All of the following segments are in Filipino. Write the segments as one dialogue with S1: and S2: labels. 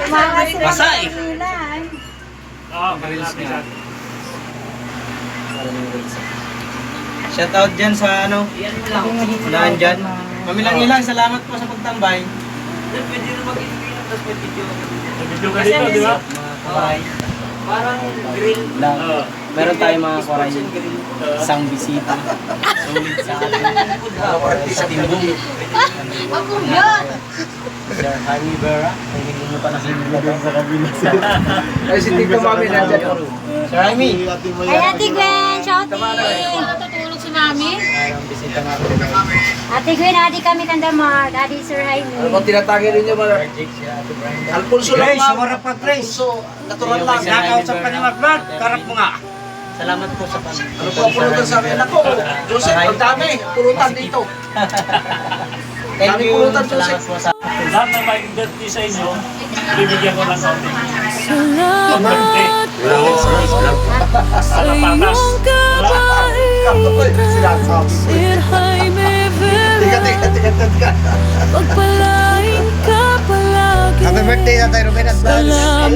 S1: Basa eh.
S2: Oo, grills nga.
S3: Shout out dyan sa ano, unahan dyan. Mamilang-ilang, salamat po sa pagtambay.
S1: Pwede na mag-inom tapos may video.
S2: May video ka dito, di ba?
S3: Mga kabahay.
S1: Parang grill.
S2: Oo.
S3: Meron tayong mga kabahay. Isang bisita. Sulit sa atin. Sa timbong.
S4: Ako yan!
S3: Sir Jaime Vera. Ay, hindi mo pa nakikita sa kabila.
S1: Ay, si Tito Mami nandiyan.
S3: Sir Jaime.
S4: Ay, Ate Gwen! Shouting! Natutulog si Mami?
S3: Ang bisita nga rin.
S4: Ate Gwen, adi kami kandamar. Adi Sir
S1: Ano
S4: Jaime.
S1: bang tinatagi rin niyo mga?
S3: Jake, si Ate Brenda.
S1: Alfonso lang,
S5: Grace,
S1: ma'am.
S5: sumarap ka, Grace.
S1: Alfonso, natural lang.
S5: Nakausap ka ni Mark, karap mo nga.
S3: Salamat po sa
S1: Ano po ang pulutan sa akin? Ako, Joseph, ang dami. Pulutan dito.
S3: Thank
S1: Dami
S3: you.
S1: pulutan,
S3: Salamat
S1: Joseph.
S3: po sa
S2: Lahat na may birthday sa inyo, bibigyan ko ng konti. Pag birthday. Para patas.
S1: Kapto ko eh. Sinasabi ko eh. Tika.
S6: Pagpalain ka palagi.
S5: Happy birthday na tayo, Ruben.
S6: Salamat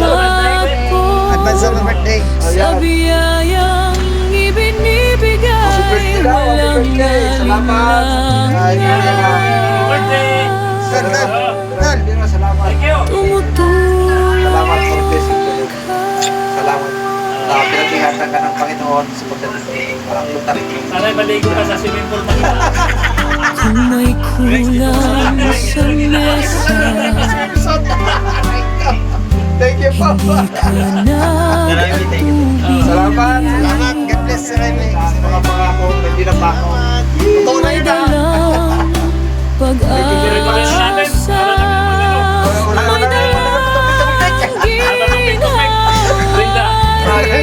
S6: po
S5: Advance happy birthday.
S6: sa biyayang ibinibigay. Walang
S1: Salamat. Ay,
S2: Birthday!
S5: Sir,
S1: Salamat.
S2: Thank you!
S6: tumutulong.
S1: Salamat for blessing ko yun. Salamat. Pinag-ihatan ka ng Panginoon sa pagdating parang lutarin ko.
S2: Sana'y maligo ka sa swimming pool mag
S6: Kung may kulang sa mesa,
S1: Thank you, Papa.
S3: Salamat. Thank you.
S1: Salamat.
S5: Salamat. God bless, Sir Jaime.
S1: Mga pangako, hindi na pa ako. Totoo na
S6: may
S1: yun, ha?
S6: dalang pag-asa. May dalang
S2: Brenda! Ilan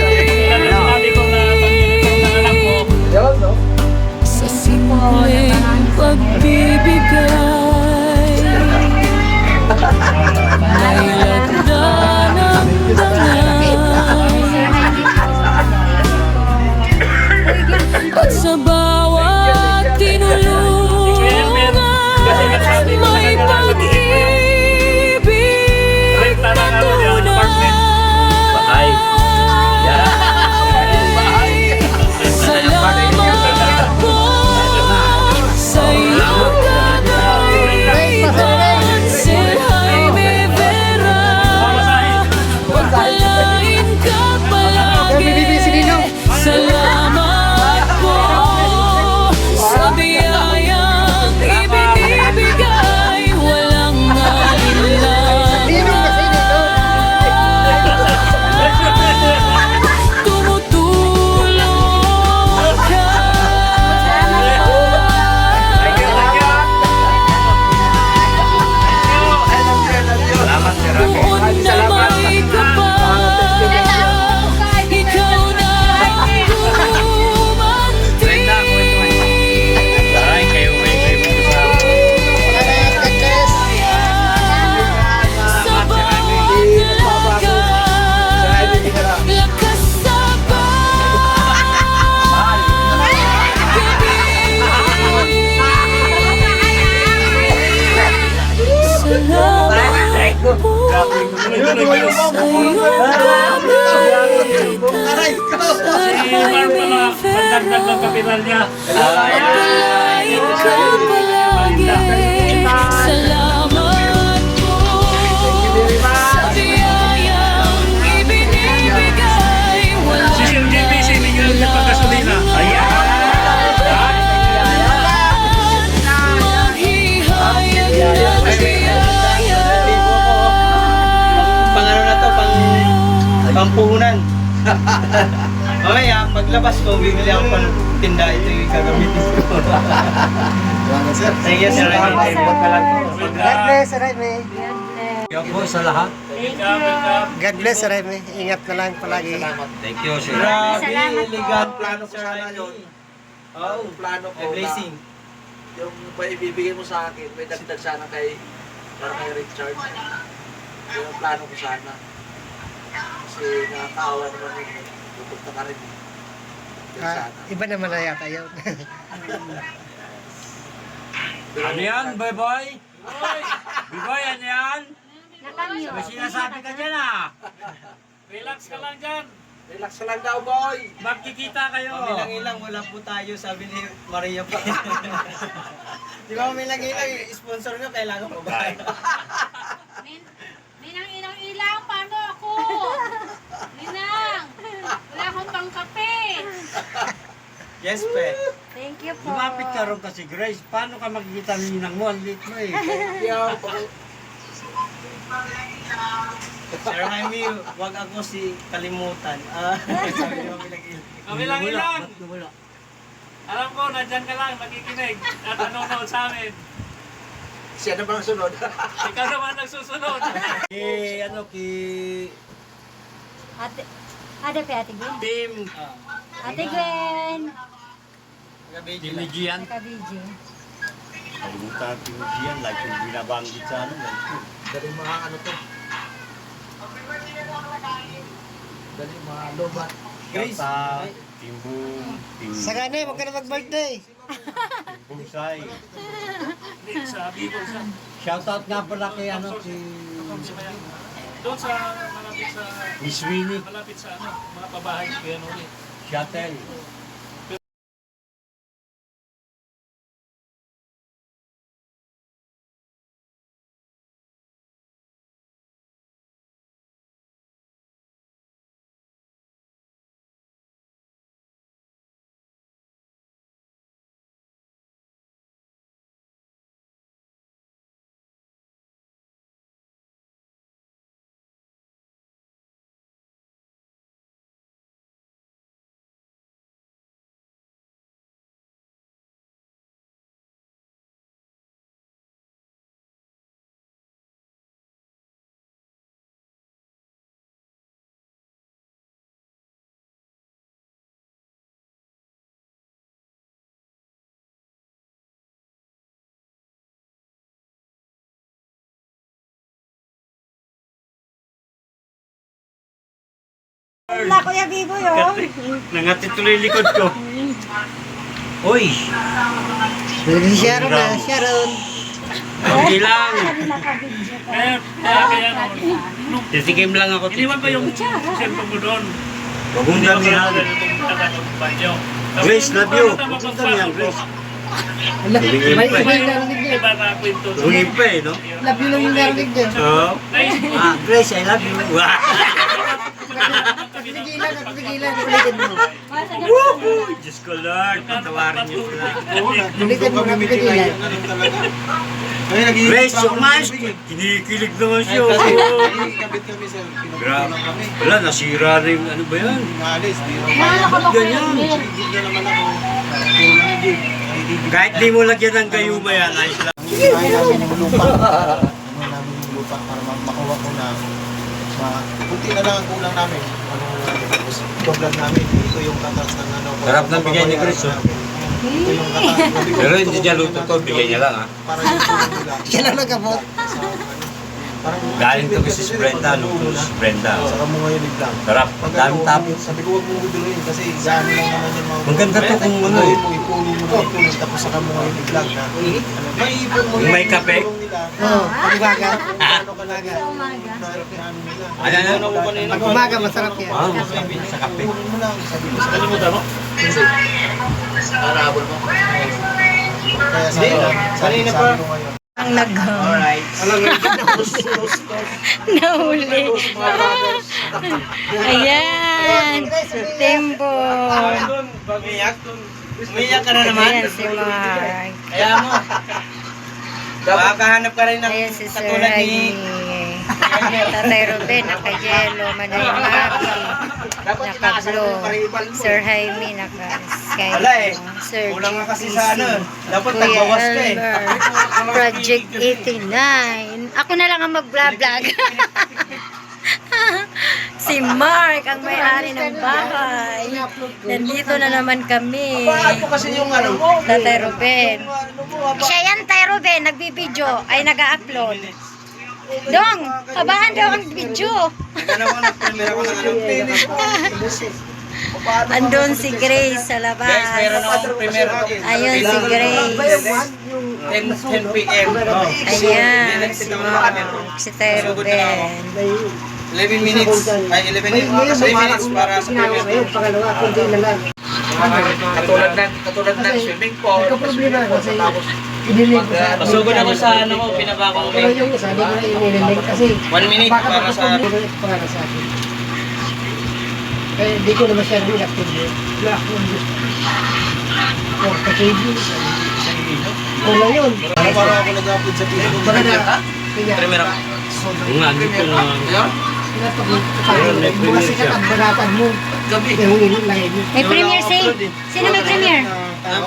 S2: na sinabi ko na pag-inom ng anak mo,
S1: Yun, no?
S6: sa simpleng pagbibigay. May lagda ng tanay at sa bawat tinulungan may pag-ibig
S2: renta na
S6: na
S2: naman yung apartment.
S6: tunay. Salamat po sa iyong kabaitan, Sir Jaime Vera. Pagpalain ka palagi. Salamat po sa biyayang ibinibigay. Walang alinlangan. Tumutulong ka. Noon na may kapal, ikaw na tumanting. Sa bawat lakad, lakas sa pag-ibig. Salamat po sa iyong
S2: Si Mark na pagdagdag ng kapital niya.
S6: Pagpalain ka palagi. Salamat po sa biyayang ibinibigay.
S2: Si Sir JB, sinigyan niya pagkasulina. Ayan!
S6: Mahihayag ng biyaya.
S3: Pang ano na to, pampuhunan. Mamaya, paglabas ko, bibili ako pang tinda. Ito yung gagamitin ko.
S1: Salamat, sir.
S3: Thank you, Sir Jaime.
S5: God bless, Sir Jaime.
S1: Yan po sa lahat.
S2: Welcome.
S5: God bless, Sir Jaime. Ingat na lang palagi.
S1: Thank you, sir.
S3: Grabe,
S4: Salamat po.
S3: elegant
S1: Plano ko
S3: Sir
S1: sana
S3: Jaime.
S1: yun.
S3: Oh,
S1: Yung plano ko
S3: a blessing.
S1: yung ibibigay mo sa akin, may dagdag sana kay Richard. Yung ang plano ko sana. Kasi nakakaawa naman yun. Pupunta ka rin. Yan sana.
S5: Iba naman na yata yun.
S1: Pero-
S5: Boy? Boy, ano yan?
S4: Nakamute.
S7: May sinasabi ka dyan ah.
S2: Relax ka lang dyan.
S1: Relax ka lang daw, boy.
S2: Magkikita kayo.
S3: Kamilang-ilang wala po tayo, sabi ni Maria pa. Di ba kamilang-ilang, sponsor nyo, kailangan po ba?
S4: Ninang ilaw, paano ako? Ninang, wala akong pangkape.
S3: Yes, pe.
S4: Thank you po.
S7: Lumapit ka ron kasi Grace. Paano ka makikita ng ninang mo? Ang liit mo eh.
S1: Yo,
S3: Sir Jaime, wag ako si kalimutan. Sabi ni kamilang-ilang.
S2: Kami lang ilang.
S7: Ba't nawala?
S2: Alam ko, nandyan ka lang, nakikinig. At nanonood sa amin.
S1: siya na bang sunod?
S2: Ikaw naman nagsusunod.
S7: Ano,
S4: Ate Gwen.
S7: Team
S4: Ate Gwen.
S7: Timigian.
S4: Naka-BG.
S7: Kalimutan ang Timigian. Like yung binabanggit sa ano.
S1: Dali mga ano to. Dali mga lobat.
S3: Grace.
S7: Team Boom. Team
S5: Sagana, huwag ka na mag-birthday.
S7: Bungsay.
S2: Hindi, sabi ko sa...
S7: Shoutout nga pala kay ano si
S2: Doon sa malapit sa...
S7: Miss Winnie.
S2: Malapit sa ano, mga pabahay ko yan ulit.
S7: Shuttle.
S4: Na Kuya Bibo yun.
S7: Nangatid tuloy yung likod ko. Uy!
S5: Si Sharon na, Sharon.
S7: Okay lang.
S4: Naka-BG pa.
S2: Kaya nung
S7: Titikim lang ako.
S2: iniwan ko yung cellphone ko doon.
S7: Huwag mong damihan.
S2: Banyo.
S7: Grace, love you. Huwag mong damihan, Grace. Hilingin pa eh.
S2: Iba na kwento.
S7: Hilingin pa eh, no?
S5: Love you lang yung narinig dyan.
S7: Oo. Grace, I love you.
S5: Tigilan at tigilan. Ulitin mo.
S7: Woo! Diyos ko Lord, patawarin niyo sila.
S5: Ulitin mo na tigilan.
S7: Grace, umayos. Kinikilig naman siya.
S3: Kabit kami, sir.
S7: Grabe. Wala, nasira na yung ano ba yan?
S3: Maalis, di ba?
S4: Naalala ka ba Kuya
S7: Ganyan.
S4: Bibo?
S3: Hindi na naman ako. Kulang din.
S7: Kahit di mo lagyan ng gayuma yan, ayos lang.
S3: Kaya namin yung lupa. Ano namin yung lupa para makuha ko na kunti na lang ang kulang namin. Tapos doblan namin. Ito yung katas ng ano.
S7: Sarap ng bigay ni Chris, oh.
S3: Ito yung katas.
S7: Pero hindi niya luto to, bigay niya lang, ha?
S3: Para yung tulong nila.
S5: Siya lang nagabot.
S7: Galing to Mrs. Brenda, luto si Brenda.
S3: Saka mo ngayon i-vlog.
S7: Sarap, daming tapos.
S3: Sabi ko huwag mong guduloyin kasi gano'n lang naman yung mga...
S7: Maganda to kung ano eh.
S3: Ipunin mo na ipunin tapos saka mo ngayon i-vlog na. May ipon mo
S7: Yung may kape?
S5: Oo, pag-umaga.
S3: Ano ka lang
S4: Sa umaga.
S7: Ano?
S5: Pag-umaga, masarap yan.
S7: Ah, masarap yun sa kape.
S3: Ipunin mo lang. Sabi ko sa
S2: Kalimutan mo?
S1: Arabol mo.
S3: kaya sabi ko ngayon.
S4: Ang nag-hum.
S3: Alright.
S4: Nahuli. Ayan. Tempo.
S3: Umiyak ka na naman.
S4: Ayan si Mark.
S3: Kaya mo. Makakahanap ka rin ng
S4: Ayan si Sir
S3: katulad ni...
S4: Jaime. Tatay Ruben, naka-yellow. Manay Maki. Naka-blue. Sir Jaime, naka-sky.
S3: Wala eh.
S4: Sir
S3: Kulang nga kasi
S4: GPC.
S3: sa ano. Dapat
S4: Kuya
S3: nagbawas ka eh.
S4: Elmer, Project 89. Ako na lang ang mag-vlog. Si Mark, ang may-ari ng bahay. Nandito na naman kami.
S3: Paano kasi yung ano?
S4: Tatay Ruben. Siya yan, Tay Ruben, nagbibideo, ay nag-upload. Dong, habahan daw ang video.
S3: Ano ko na-premier ako ng ano?
S4: Andun si Grace sa labas.
S7: akong premier.
S4: Ayun si Grace.
S7: 10 p.m.
S4: Ayan, si Tayo Ruben.
S7: 11 minutes. Ay, 11 minutes para sa premier.
S5: Ngayon, pangalawa, kundi na lang.
S1: Katulad ng swimming pool.
S5: Nagka-problema ako kasi inilig ko sa...
S7: Pasugod ako sa ano ko, pinabako ko.
S5: Pero yung isa, hindi ko na inilig kasi...
S7: 1 minute
S5: baka
S7: para sa...
S5: para sa akin. Kaya hindi ko na masyadong inactive yun. Wala akong gusto. Oh, ka-KB. Wala yun.
S3: Parang ako nag-upload sa Facebook.
S5: Baka na... Kaya...
S7: Premier ako.
S2: Nga, dito na.
S5: Mga sikat ang baratan mo.
S1: Gabi.
S5: Yung ilay mo.
S4: May premiere sale. Sino may premiere?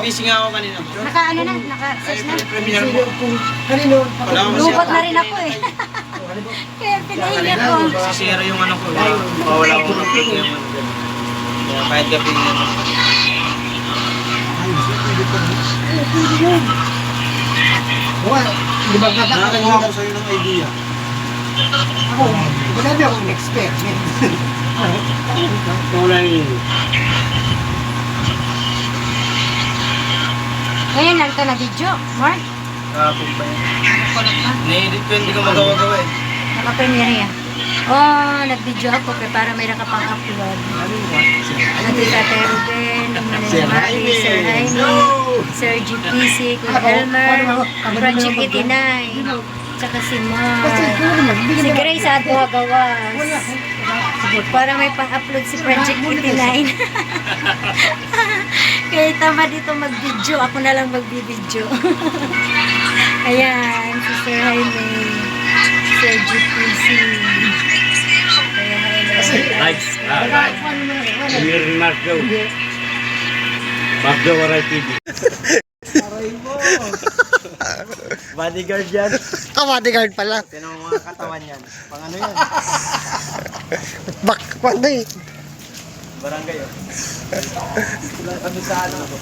S7: Busy nga ako kanina.
S4: Naka ano na? Naka-search na?
S5: Sino kung... Kanino?
S4: Lubot na rin ako eh. Kaya pinahinga ko.
S7: Sisira yung ano ko. Mawala ko ng click yung ano. Kaya kahit gabi nga.
S5: Wala. Di ba
S3: Nakakuha ko sa'yo ng idea.
S5: Ako, wala akong expert.
S2: Wala yun.
S4: Ngayon lang ito na video. Mark?
S7: Kapag pa yan. Ni-edit ko, hindi ko magawa-gawa eh.
S4: Naka-premiere yan. Oh, nag-video ako para may nakapang-upload. Nandito Tayo Ruben, Manila Mari, Sir Jaime, Sir GPC, Kuya Elmer, Project 89, tsaka si Mar. Si Grace at gawas. Para may pang-upload si Project 89. Kaya tama dito mag-video. Ako na lang mag-video. Ayan, si Sir Jaime, Sir GPC.
S2: Nice. Right. Premier Mark daw. Mark daw, Waray TV.
S7: Bodyguard yan.
S5: Bodyguard pala.
S7: Tinong mga katawan yan. Pang ano yan?
S5: Paano eh?
S7: Barangay oh. Kami sa ano ako.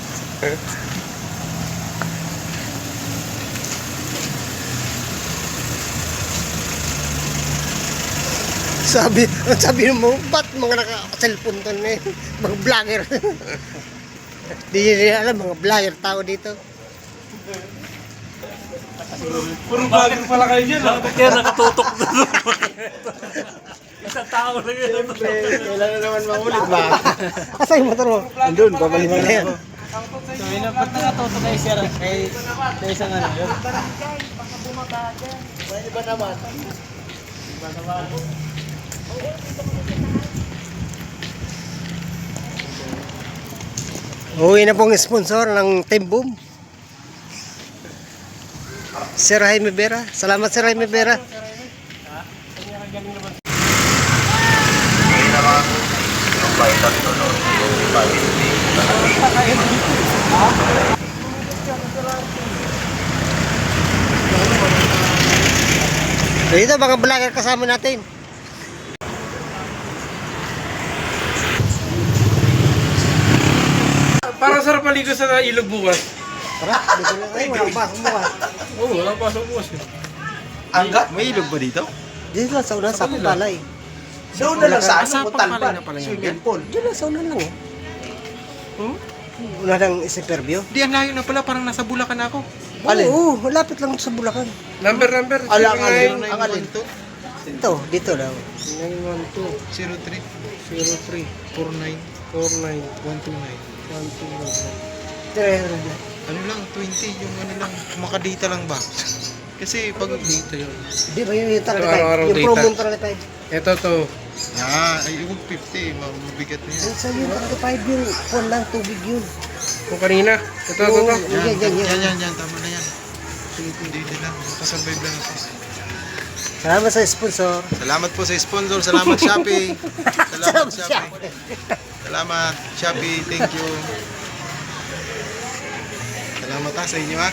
S5: Sabi mo, ba't mga naka-cellphone doon eh? Mga vlogger. Di nila alam, mga vlogger tao dito.
S7: Puro vlogger pala kayo dyan.
S2: Bakit kaya nakatutok doon? Isang tao lang yun.
S3: Kailangan naman maulit ba?
S5: Asa yung motor mo?
S3: Andun, babalik mo na yan.
S7: So, ba't nakatuto kayo sir? Kay isang ano yun?
S3: Iba naman.
S5: Uwi na pong sponsor ng Team Boom. Sir Jaime Vera. Salamat Sir Jaime Vera. Dito mga vlogger kasama natin.
S8: Parang sarap maligo sa ilog bukas.
S5: Tara, dito na tayo. Walang pasok bukas.
S8: Oo, walang pasok bukas.
S3: Angga? May ilog ba dito?
S5: Dito lang sa una sa Palay.
S3: Doon na lang sa
S8: Sa
S3: ano, Talpan.
S8: na pala yan.
S3: Swimming pool.
S5: Diyan lang sa una lang eh. Wala nang isiperbyo.
S8: Di, ang layo na pala. Parang nasa Bulacan ako.
S3: Alin?
S5: Oo, malapit lang sa Bulacan.
S8: Number.
S3: Ala, ang alin to?
S5: Ito, dito lang.
S8: 912 03 49 49 129.
S3: Ano lang, 20. Yung ano lang, makadata lang ba? Kasi pag...
S8: Dito yun.
S5: Di ba yung talaga
S8: Araw-araw
S5: tayo? Yung
S8: data.
S5: promo talaga tayo.
S8: Ito to.
S3: Ay, yung 50. Mabigat na yan.
S5: Yung sa yung 35 yung phone lang, tubig yun.
S8: Kung kanina. Ito.
S3: Yan. Tama na yan. Dito lang. Makasurvive lang ako.
S5: Salamat sa sponsor.
S3: Salamat po sa sponsor. Salamat Shopee. Salamat Shopee. Salamat Shopee. Thank you. Salamat sa inyo ha.